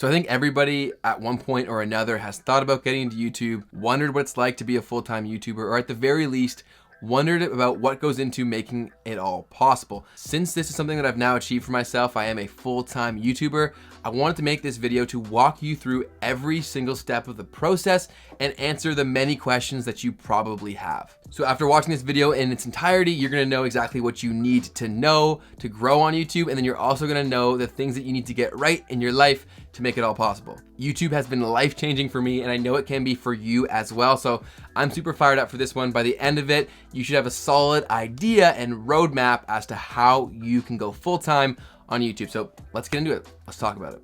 So I think everybody at one point or another has thought about getting into YouTube, wondered what it's like to be a full-time YouTuber, or at the very least, wondered about what goes into making it all possible. Since this is something that I've now achieved for myself, I am a full-time YouTuber, I wanted to make this video to walk you through every single step of the process and answer the many questions that you probably have. So after watching this video in its entirety, you're gonna know exactly what you need to know to grow on YouTube, and then you're also gonna know the things that you need to get right in your life to make it all possible. YouTube has been life-changing for me, and I know it can be for you as well. So I'm super fired up for this one. By the end of it, you should have a solid idea and roadmap as to how you can go full-time on YouTube. So let's get into it. Let's talk about it.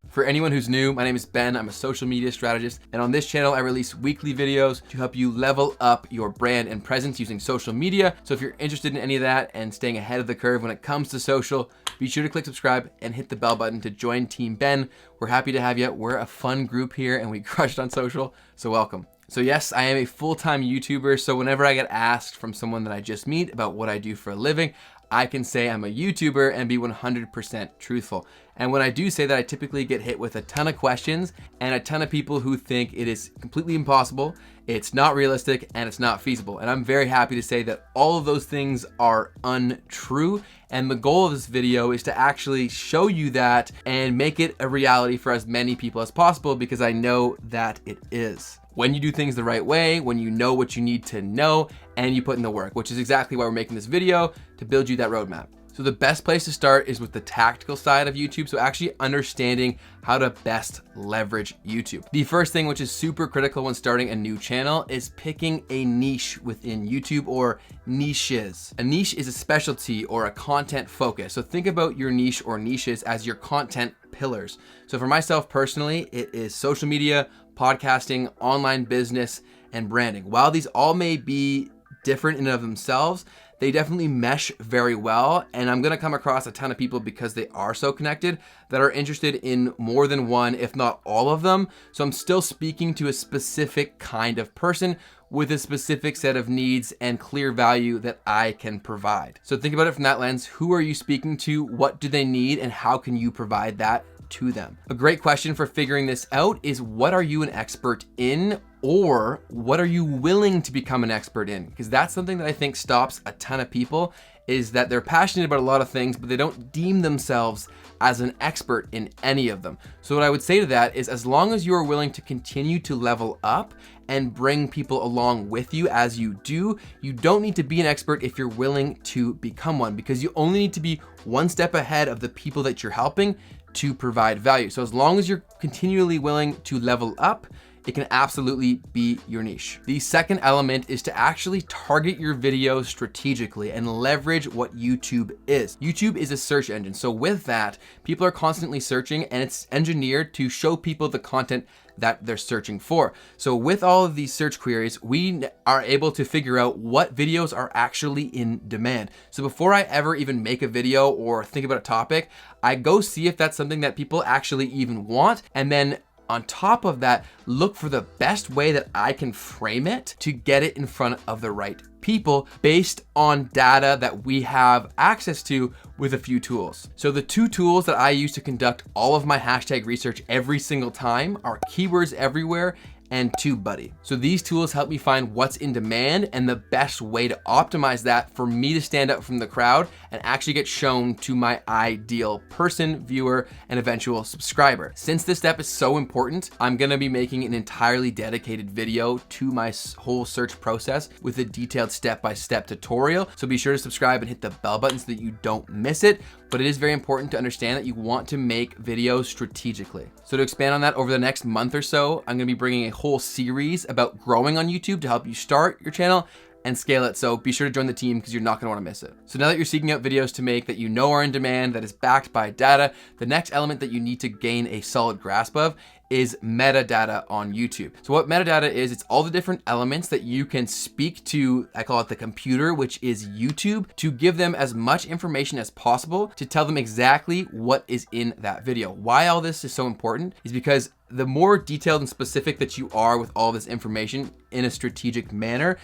For anyone who's new, my name is Ben. I'm a social media strategist, and on this channel, I release weekly videos to help you level up your brand and presence using social media. So if you're interested in any of that and staying ahead of the curve when it comes to social, be sure to click subscribe and hit the bell button to join Team Ben. We're happy to have you. We're a fun group here and we crushed on social, so welcome. So yes, I am a full-time YouTuber, so whenever I get asked from someone that I just meet about what I do for a living, I can say I'm a YouTuber and be 100% truthful. And when I do say that, I typically get hit with a ton of questions and a ton of people who think it is completely impossible, it's not realistic, and it's not feasible. And I'm very happy to say that all of those things are untrue. And the goal of this video is to actually show you that and make it a reality for as many people as possible, because I know that it is. When you do things the right way, when you know what you need to know, and you put in the work, which is exactly why we're making this video, to build you that roadmap. So the best place to start is with the tactical side of YouTube. So actually understanding how to best leverage YouTube. The first thing, which is super critical when starting a new channel, is picking a niche within YouTube, or niches. A niche is a specialty or a content focus. So think about your niche or niches as your content pillars. So for myself personally, it is social media, podcasting, online business, and branding. While these all may be different in and of themselves, they definitely mesh very well, and I'm gonna come across a ton of people, because they are so connected, that are interested in more than one, if not all of them. So I'm still speaking to a specific kind of person with a specific set of needs and clear value that I can provide. So think about it from that lens. Who are you speaking to? What do they need? And how can you provide that to them? A great question for figuring this out is, what are you an expert in? Or what are you willing to become an expert in? Because that's something that I think stops a ton of people, is that they're passionate about a lot of things, but they don't deem themselves as an expert in any of them. So what I would say to that is, as long as you are willing to continue to level up and bring people along with you as you do, you don't need to be an expert if you're willing to become one, because you only need to be one step ahead of the people that you're helping to provide value. So as long as you're continually willing to level up, it can absolutely be your niche. The second element is to actually target your videos strategically and leverage what YouTube is. YouTube is a search engine. So with that, people are constantly searching, and it's engineered to show people the content that they're searching for. So with all of these search queries, we are able to figure out what videos are actually in demand. So before I ever even make a video or think about a topic, I go see if that's something that people actually even want, and then on top of that, look for the best way that I can frame it to get it in front of the right people based on data that we have access to with a few tools. So the two tools that I use to conduct all of my hashtag research every single time are Keywords Everywhere and TubeBuddy. So these tools help me find what's in demand and the best way to optimize that for me to stand out from the crowd and actually get shown to my ideal person, viewer, and eventual subscriber. Since this step is so important, I'm gonna be making an entirely dedicated video to my whole search process with a detailed step-by-step tutorial. So be sure to subscribe and hit the bell button so that you don't miss it. But it is very important to understand that you want to make videos strategically. So to expand on that, over the next month or so, I'm gonna be bringing a whole series about growing on YouTube to help you start your channel and scale it. So be sure to join the team, because you're not gonna wanna miss it. So now that you're seeking out videos to make that you know are in demand, that is backed by data, the next element that you need to gain a solid grasp of is metadata on YouTube. So what metadata is, it's all the different elements that you can speak to, I call it the computer, which is YouTube, to give them as much information as possible to tell them exactly what is in that video. Why all this is so important is because the more detailed and specific that you are with all this information in a strategic manner,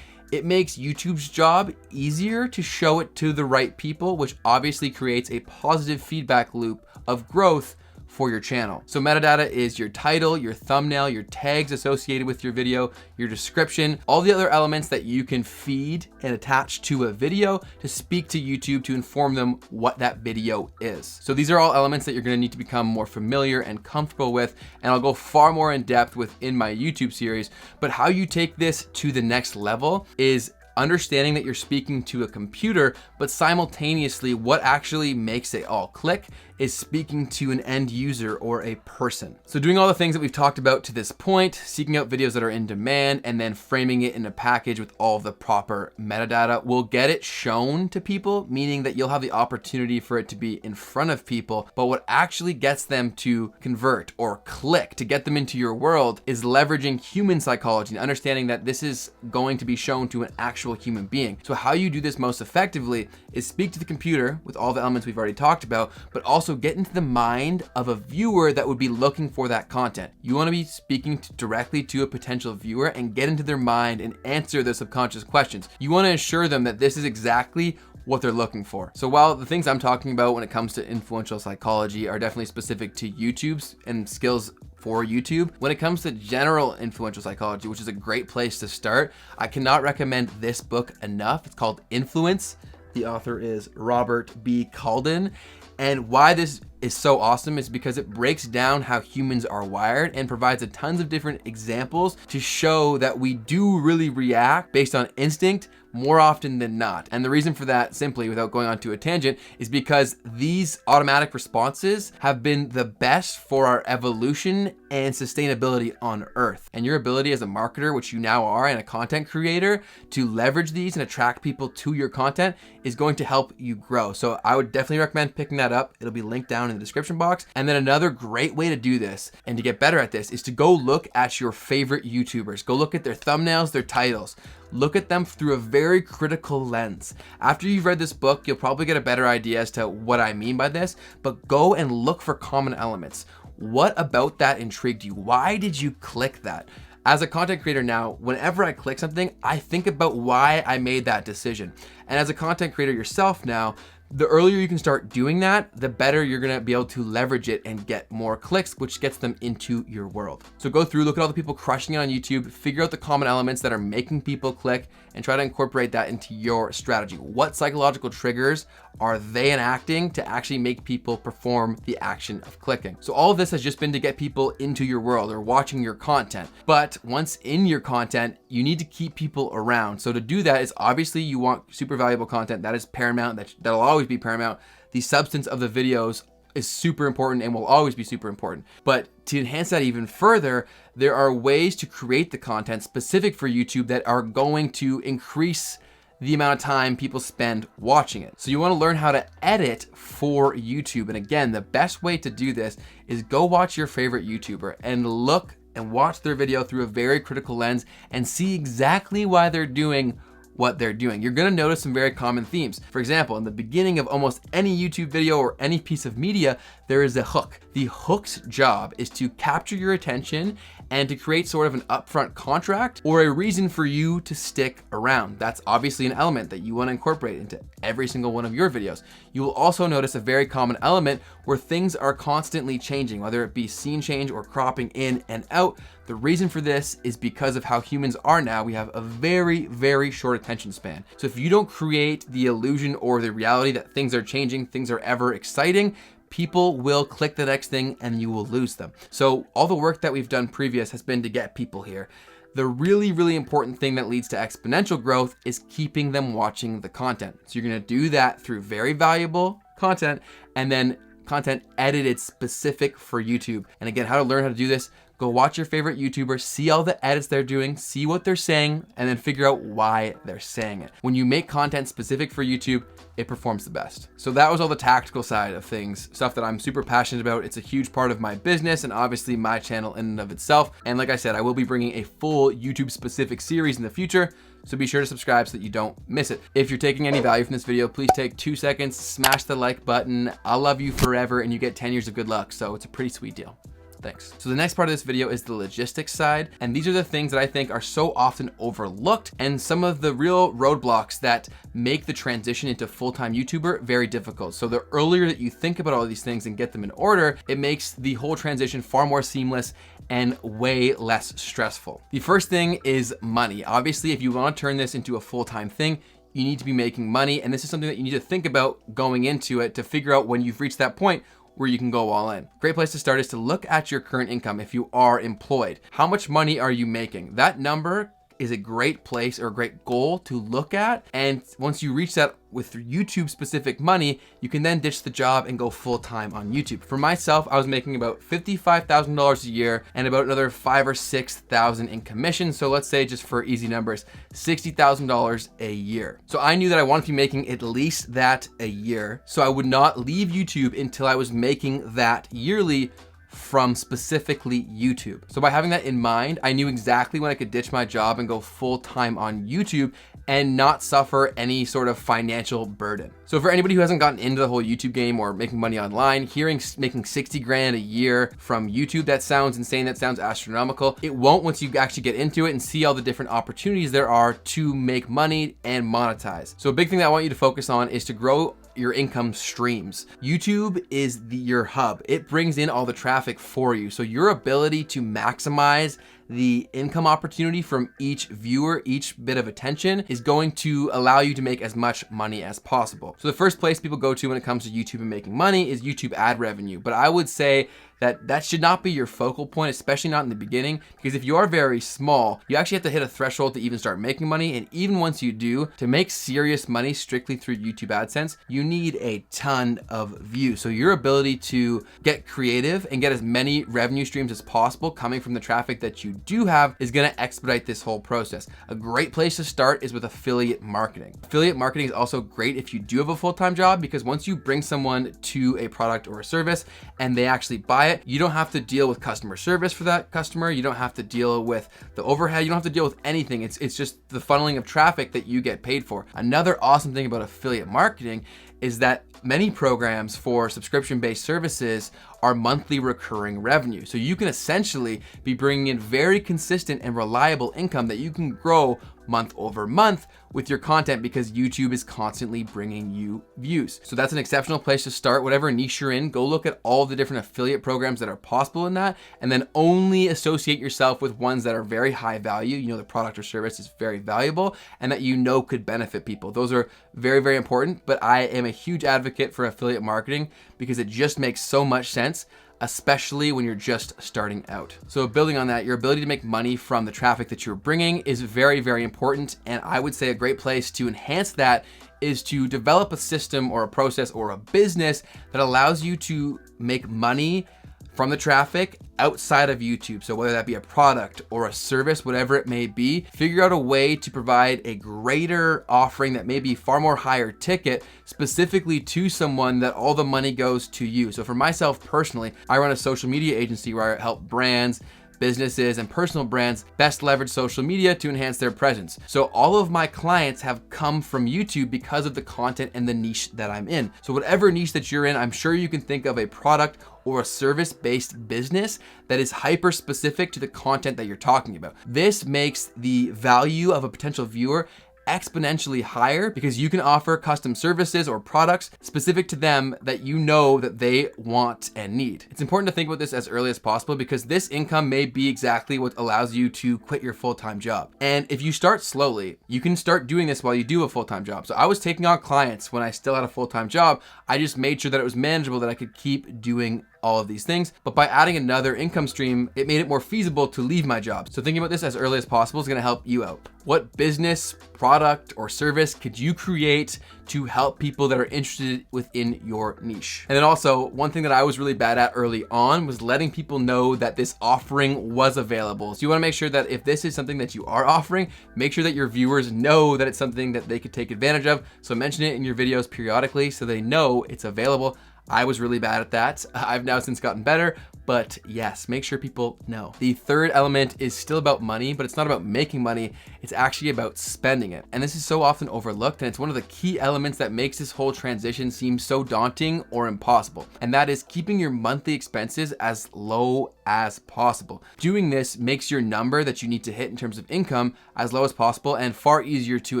It makes YouTube's job easier to show it to the right people, which obviously creates a positive feedback loop of growth for your channel. So metadata is your title, your thumbnail, your tags associated with your video, your description, all the other elements that you can feed and attach to a video to speak to YouTube to inform them what that video is. So these are all elements that you're gonna need to become more familiar and comfortable with, and I'll go far more in depth within my YouTube series. But how you take this to the next level is understanding that you're speaking to a computer, but simultaneously what actually makes it all click is speaking to an end user or a person. So doing all the things that we've talked about to this point, seeking out videos that are in demand, and then framing it in a package with all of the proper metadata will get it shown to people, meaning that you'll have the opportunity for it to be in front of people. But what actually gets them to convert or click, to get them into your world, is leveraging human psychology and understanding that this is going to be shown to an actual human being. So how you do this most effectively is speak to the computer with all the elements we've already talked about, but also get into the mind of a viewer that would be looking for that content. You want to be speaking directly to a potential viewer and get into their mind and answer their subconscious questions. You want to assure them that this is exactly what they're looking for. So while the things I'm talking about when it comes to influential psychology are definitely specific to YouTube's and skills for YouTube, when it comes to general influential psychology, which is a great place to start, I cannot recommend this book enough. It's called Influence. The author is Robert B. Calden. And why this is so awesome is because it breaks down how humans are wired and provides a tons of different examples to show that we do really react based on instinct more often than not. And the reason for that, simply without going on to a tangent, is because these automatic responses have been the best for our evolution and sustainability on Earth. And your ability as a marketer, which you now are, and a content creator, to leverage these and attract people to your content is going to help you grow. So I would definitely recommend picking that up. It'll be linked down in the description box. And then another great way to do this and to get better at this is to go look at your favorite YouTubers. Go look at their thumbnails, their titles. Look at them through a very critical lens. After you've read this book, you'll probably get a better idea as to what I mean by this, but go and look for common elements. What about that intrigued you? Why did you click that? As a content creator now, whenever I click something, I think about why I made that decision. And as a content creator yourself now, the earlier you can start doing that, the better you're gonna be able to leverage it and get more clicks, which gets them into your world. So go through, look at all the people crushing it on YouTube, figure out the common elements that are making people click, and try to incorporate that into your strategy. What psychological triggers are they enacting to actually make people perform the action of clicking? So all of this has just been to get people into your world or watching your content. But once in your content, you need to keep people around. So to do that is obviously you want super valuable content. That is paramount. That'll always be paramount. The substance of the videos is super important and will always be super important. But to enhance that even further, there are ways to create the content specific for YouTube that are going to increase the amount of time people spend watching it. So you want to learn how to edit for YouTube. And again, the best way to do this is go watch your favorite YouTuber and look and watch their video through a very critical lens and see exactly why they're doing what they're doing. You're gonna notice some very common themes. For example, in the beginning of almost any YouTube video or any piece of media, there is a hook. The hook's job is to capture your attention and to create sort of an upfront contract or a reason for you to stick around. That's obviously an element that you want to incorporate into every single one of your videos. You will also notice a very common element where things are constantly changing, whether it be scene change or cropping in and out. The reason for this is because of how humans are now. We have a very, very short attention span. So if you don't create the illusion or the reality that things are changing, things are ever exciting, people will click the next thing and you will lose them. So all the work that we've done previous has been to get people here. The really, really important thing that leads to exponential growth is keeping them watching the content. So you're gonna do that through very valuable content and then content edited specific for YouTube. And again, how to learn how to do this, go watch your favorite YouTuber, see all the edits they're doing, see what they're saying, and then figure out why they're saying it. When you make content specific for YouTube, it performs the best. So that was all the tactical side of things, stuff that I'm super passionate about. It's a huge part of my business and obviously my channel in and of itself. And like I said, I will be bringing a full YouTube specific series in the future. So be sure to subscribe so that you don't miss it. If you're taking any value from this video, please take 2 seconds, smash the like button. I'll love you forever and you get 10 years of good luck. So it's a pretty sweet deal. Thanks. So the next part of this video is the logistics side. And these are the things that I think are so often overlooked and some of the real roadblocks that make the transition into full-time YouTuber very difficult. So the earlier that you think about all these things and get them in order, it makes the whole transition far more seamless and way less stressful. The first thing is money. Obviously, if you want to turn this into a full-time thing, you need to be making money. And this is something that you need to think about going into it to figure out when you've reached that point where you can go all in. Great place to start is to look at your current income if you are employed. How much money are you making? That number is a great place or a great goal to look at. And once you reach that with YouTube specific money, you can then ditch the job and go full time on YouTube. For myself, I was making about $55,000 a year and about another $5,000 or $6,000 in commission. So let's say, just for easy numbers, $60,000 a year. So I knew that I wanted to be making at least that a year. So I would not leave YouTube until I was making that yearly from specifically YouTube. So by having that in mind, I knew exactly when I could ditch my job and go full time on YouTube and not suffer any sort of financial burden. So for anybody who hasn't gotten into the whole YouTube game or making money online, hearing making 60 grand a year from YouTube, that sounds insane. That sounds astronomical. It won't once you actually get into it and see all the different opportunities there are to make money and monetize. So a big thing that I want you to focus on is to grow your income streams. YouTube is your hub. It brings in all the traffic for you. So your ability to maximize the income opportunity from each viewer, each bit of attention, is going to allow you to make as much money as possible. So the first place people go to when it comes to YouTube and making money is YouTube ad revenue. But I would say that should not be your focal point, especially not in the beginning, because if you are very small, you actually have to hit a threshold to even start making money. And even once you do, to make serious money strictly through YouTube AdSense, you need a ton of views. So your ability to get creative and get as many revenue streams as possible coming from the traffic that you do have is gonna expedite this whole process. A great place to start is with affiliate marketing. Affiliate marketing is also great if you do have a full-time job, because once you bring someone to a product or a service and they actually buy it, you don't have to deal with customer service for that customer. You don't have to deal with the overhead. You don't have to deal with anything. It's just the funneling of traffic that you get paid for. Another awesome thing about affiliate marketing is that many programs for subscription-based services are monthly recurring revenue. So you can essentially be bringing in very consistent and reliable income that you can grow month over month with your content, because YouTube is constantly bringing you views. So that's an exceptional place to start. Whatever niche you're in, go look at all the different affiliate programs that are possible in that, and then only associate yourself with ones that are very high value. You know, the product or service is very valuable and that you know could benefit people. Those are very, very important, but I am a huge advocate for affiliate marketing because it just makes so much sense, especially when you're just starting out. So building on that, your ability to make money from the traffic that you're bringing is very, very important. And I would say a great place to enhance that is to develop a system or a process or a business that allows you to make money from the traffic outside of YouTube. So whether that be a product or a service, whatever it may be, figure out a way to provide a greater offering that may be far more higher ticket specifically to someone, that all the money goes to you. So for myself personally, I run a social media agency where I help brands, businesses, and personal brands best leverage social media to enhance their presence. So all of my clients have come from YouTube because of the content and the niche that I'm in. So whatever niche that you're in, I'm sure you can think of a product or a service-based business that is hyper specific to the content that you're talking about. This makes the value of a potential viewer exponentially higher because you can offer custom services or products specific to them that you know that they want and need. It's important to think about this as early as possible because this income may be exactly what allows you to quit your full-time job. And if you start slowly, you can start doing this while you do a full-time job. So I was taking on clients when I still had a full-time job. I just made sure that it was manageable, that I could keep doing all of these things. But by adding another income stream, it made it more feasible to leave my job. So thinking about this as early as possible is gonna help you out. What business, product, or service could you create to help people that are interested within your niche? And then also, one thing that I was really bad at early on was letting people know that this offering was available. So you wanna make sure that if this is something that you are offering, make sure that your viewers know that it's something that they could take advantage of. So mention it in your videos periodically so they know it's available. I was really bad at that. I've now since gotten better, but yes, make sure people know. The third element is still about money, but it's not about making money. It's actually about spending it. And this is so often overlooked, and it's one of the key elements that makes this whole transition seem so daunting or impossible. And that is keeping your monthly expenses as low as possible. Doing this makes your number that you need to hit in terms of income as low as possible and far easier to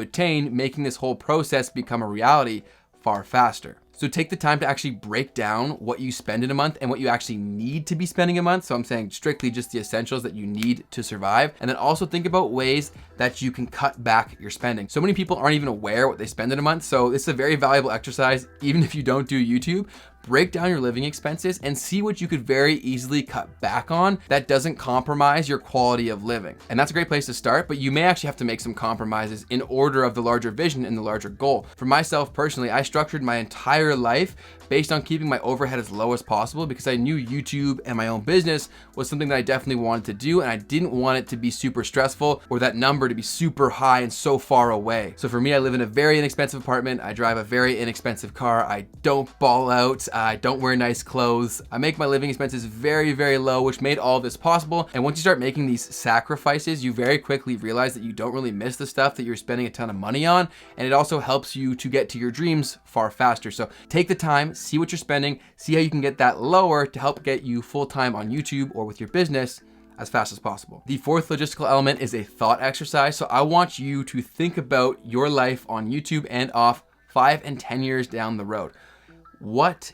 attain, making this whole process become a reality far faster. So take the time to actually break down what you spend in a month and what you actually need to be spending a month. So I'm saying strictly just the essentials that you need to survive. And then also think about ways that you can cut back your spending. So many people aren't even aware what they spend in a month. So this is a very valuable exercise, even if you don't do YouTube. Break down your living expenses and see what you could very easily cut back on that doesn't compromise your quality of living. And that's a great place to start, but you may actually have to make some compromises in order of the larger vision and the larger goal. For myself personally, I structured my entire life based on keeping my overhead as low as possible because I knew YouTube and my own business was something that I definitely wanted to do, and I didn't want it to be super stressful or that number to be super high and so far away. So for me, I live in a very inexpensive apartment. I drive a very inexpensive car. I don't ball out. I don't wear nice clothes. I make my living expenses very, very low, which made all this possible. And once you start making these sacrifices, you very quickly realize that you don't really miss the stuff that you're spending a ton of money on. And it also helps you to get to your dreams far faster. So take the time, see what you're spending, see how you can get that lower to help get you full-time on YouTube or with your business as fast as possible. The fourth logistical element is a thought exercise. So I want you to think about your life on YouTube and off 5 and 10 years down the road. What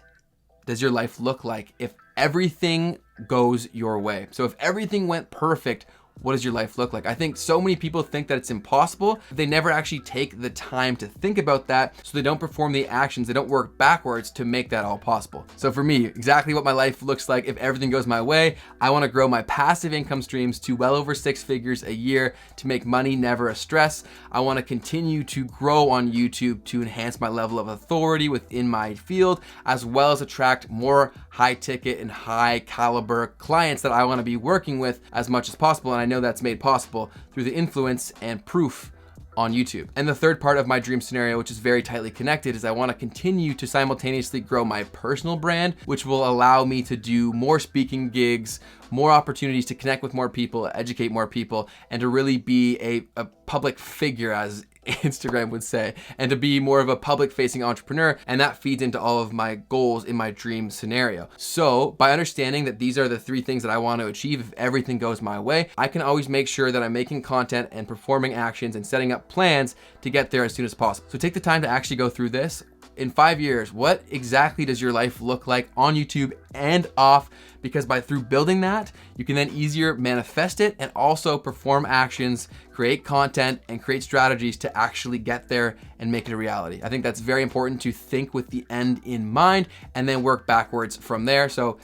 does your life look like if everything goes your way? So if everything went perfect, what does your life look like? I think so many people think that it's impossible. They never actually take the time to think about that, so they don't perform the actions. They don't work backwards to make that all possible. So for me, exactly what my life looks like if everything goes my way. I want to grow my passive income streams to well over 6 figures a year to make money never a stress. I want to continue to grow on YouTube to enhance my level of authority within my field, as well as attract more high ticket and high caliber clients that I want to be working with as much as possible. And I know that's made possible through the influence and proof on YouTube. And the third part of my dream scenario, which is very tightly connected, is I want to continue to simultaneously grow my personal brand, which will allow me to do more speaking gigs, more opportunities to connect with more people, educate more people, and to really be a public figure, as Instagram would say, and to be more of a public facing entrepreneur. And that feeds into all of my goals in my dream scenario. So by understanding that these are the 3 things that I want to achieve if everything goes my way, I can always make sure that I'm making content and performing actions and setting up plans to get there as soon as possible. So take the time to actually go through this. In 5 years, what exactly does your life look like on YouTube and off? Because through building that, you can then easier manifest it and also perform actions, create content, and create strategies to actually get there and make it a reality. I think that's very important to think with the end in mind and then work backwards from there. So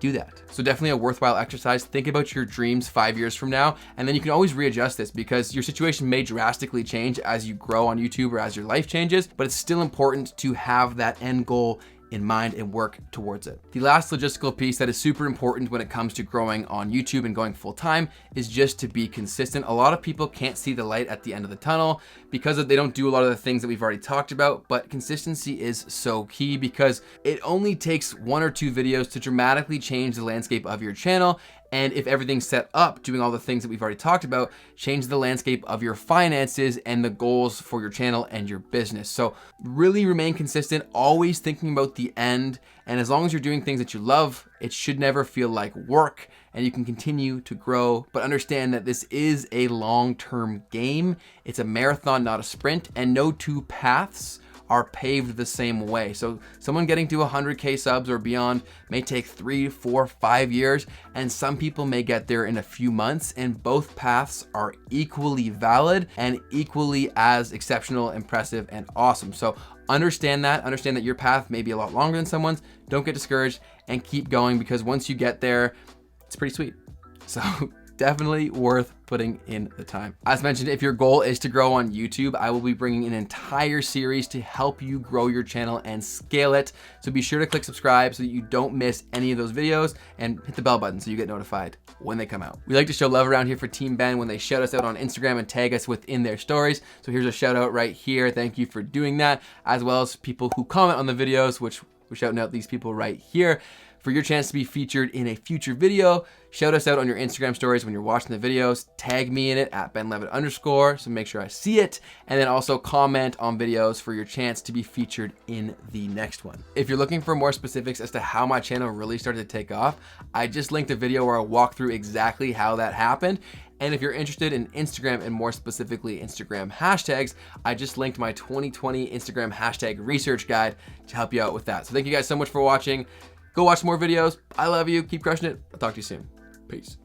do that. So definitely a worthwhile exercise. Think about your dreams 5 years from now, and then you can always readjust this because your situation may drastically change as you grow on YouTube or as your life changes, but it's still important to have that end goal in mind and work towards it. The last logistical piece that is super important when it comes to growing on YouTube and going full time is just to be consistent. A lot of people can't see the light at the end of the tunnel because they don't do a lot of the things that we've already talked about, but consistency is so key because it only takes 1 or 2 videos to dramatically change the landscape of your channel. And if everything's set up, doing all the things that we've already talked about, change the landscape of your finances and the goals for your channel and your business. So really remain consistent, always thinking about the end. And as long as you're doing things that you love, it should never feel like work and you can continue to grow. But understand that this is a long-term game. It's a marathon, not a sprint, and no 2 paths are paved the same way. So someone getting to 100K subs or beyond may take 3, 4, 5 years, and some people may get there in a few months, and both paths are equally valid and equally as exceptional, impressive, and awesome. So understand that your path may be a lot longer than someone's. Don't get discouraged and keep going, because once you get there, it's pretty sweet. So definitely worth putting in the time. As mentioned, if your goal is to grow on YouTube, I will be bringing an entire series to help you grow your channel and scale it. So be sure to click subscribe so that you don't miss any of those videos, and hit the bell button so you get notified when they come out. We like to show love around here for Team Ben when they shout us out on Instagram and tag us within their stories. So here's a shout out right here. Thank you for doing that, as well as people who comment on the videos, which We're shouting out these people right here. For your chance to be featured in a future video, shout us out on your Instagram stories when you're watching the videos. Tag me in it at @benlevitt_, so make sure I see it. And then also comment on videos for your chance to be featured in the next one. If you're looking for more specifics as to how my channel really started to take off, I just linked a video where I walk through exactly how that happened. And if you're interested in Instagram and more specifically Instagram hashtags, I just linked my 2020 Instagram hashtag research guide to help you out with that. So thank you guys so much for watching. Go watch more videos. I love you. Keep crushing it. I'll talk to you soon. Peace.